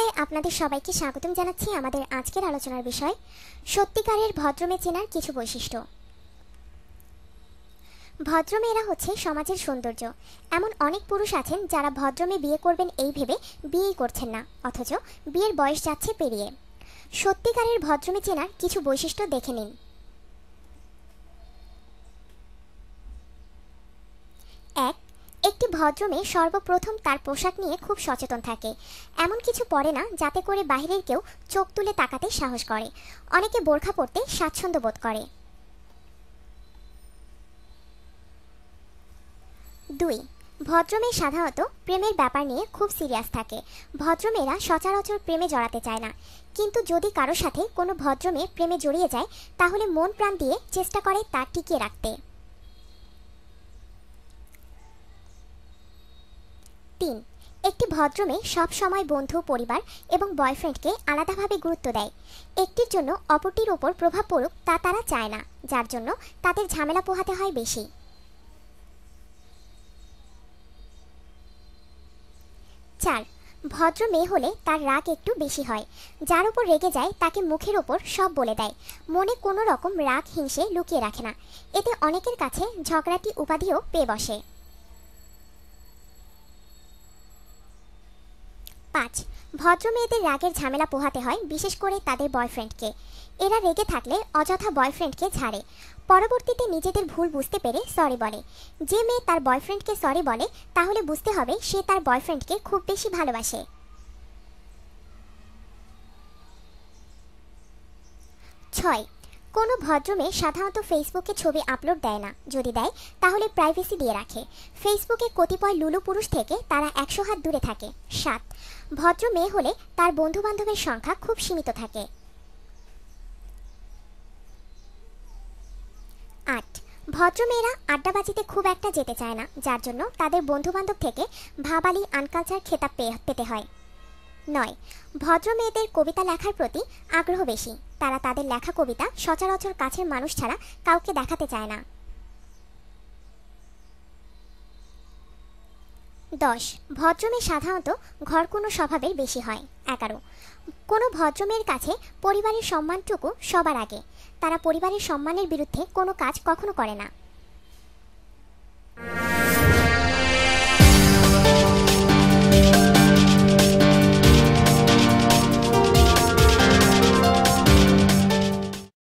ক্লাসে আপনাদের সবাইকে স্বাগতম জানাচ্ছি। আমাদের আজকের আলোচনার বিষয় সত্যিকারের ভদ্রমেয়ে চেনার কিছু বৈশিষ্ট্য। ভদ্রমেয়েরা হচ্ছে সমাজের সৌন্দর্য। এমন অনেক পুরুষ আছেন যারা ভদ্রমেয়ে বিয়ে করবেন এই ভেবে বিয়েই করছেন না, অথচ বিয়ের বয়স যাচ্ছে পেরিয়ে। সত্যিকারের ভদ্রমেয়ে চেনার কিছু বৈশিষ্ট্য দেখে নিন। 1. একটি ভদ্রমেয়ে সর্বপ্রথম তার পোশাক নিয়ে খুব সচেতন থাকে। এমন কিছু পরে না যাতে করে বাইরের কেউ চোখ তুলে তাকাতে সাহস করে। অনেকে বোরখা পরতে স্বাচ্ছন্দ্য বোধ করে। 2. ভদ্রমেয়ে সাধারণত প্রেমের ব্যাপার নিয়ে খুব সিরিয়াস থাকে। ভদ্রমেয়েরা সচরাচর প্রেমে জড়াতে চায় না, কিন্তু যদি কারো সাথে কোনো ভদ্রমেয়ে প্রেমে জড়িয়ে যায় তাহলে মন প্রাণ দিয়ে চেষ্টা করে তা টিকিয়ে রাখতে। 3. একটি ভদ্রমেয়ে সব সময় বন্ধু, পরিবার এবং বয়ফ্রেন্ডকে আলাদাভাবে গুরুত্ব দেয়। একটির জন্য অপরটির ওপর প্রভাব পড়ুক তা তারা চায় না, যার জন্য তাদের ঝামেলা পোহাতে হয় বেশি। 4. ভদ্র মেয়ে হলে তার রাগ একটু বেশি হয়। যার উপর রেগে যায় তাকে মুখের ওপর সব বলে দেয়, মনে কোনো রকম রাগ হিংসে লুকিয়ে রাখে না। এতে অনেকের কাছে ঝগড়াটি উপাধিও পেয়ে বসে। 5. ভদ্র মেয়েদের রাগের ঝামেলা পোহাতে হয় বিশেষ করে তাদের বয়ফ্রেন্ডকে। এরা রেগে থাকলে অযথা বয়ফ্রেন্ডকে ঝাড়ে, পরবর্তীতে নিজেদের ভুল বুঝতে পেরে সরি বলে। যে মেয়ে তার বয়ফ্রেন্ডকে সরি বলে তাহলে বুঝতে হবে সে তার বয়ফ্রেন্ডকে খুব বেশি ভালোবাসে। 6. কোনো ভদ্রমেয়ে সাধারণত ফেসবুকে ছবি আপলোড দেয় না, যদি দেয় তাহলে প্রাইভেসি দিয়ে রাখে। ফেসবুকে কতিপয় লুলু পুরুষ থেকে তারা 100 হাত দূরে থাকে। 7. ভদ্র মেয়ে হলে তার বন্ধুবান্ধবের সংখ্যা খুব সীমিত থাকে। 8. ভদ্রমেয়েরা আড্ডাবাজিতে খুব একটা যেতে চায় না, যার জন্য তাদের বন্ধুবান্ধব থেকে ভাবালি আনকালচার খেতাব পেতে হয়। 9. ভদ্র মেয়েদের কবিতা লেখার প্রতি আগ্রহ বেশি। তারা তাদের লেখা কবিতা সচরাচর কাছের মানুষ ছাড়া কাউকে দেখাতে চায় না। 10. ভদ্রমেয়ে সাধারণত ঘরকুনো স্বভাবের বেশি হয়। 11. কোনো ভদ্রমেয়ের কাছে পরিবারের সম্মানটুকু সবার আগে। তারা পরিবারের সম্মানের বিরুদ্ধে কোনো কাজ কখনো করে না।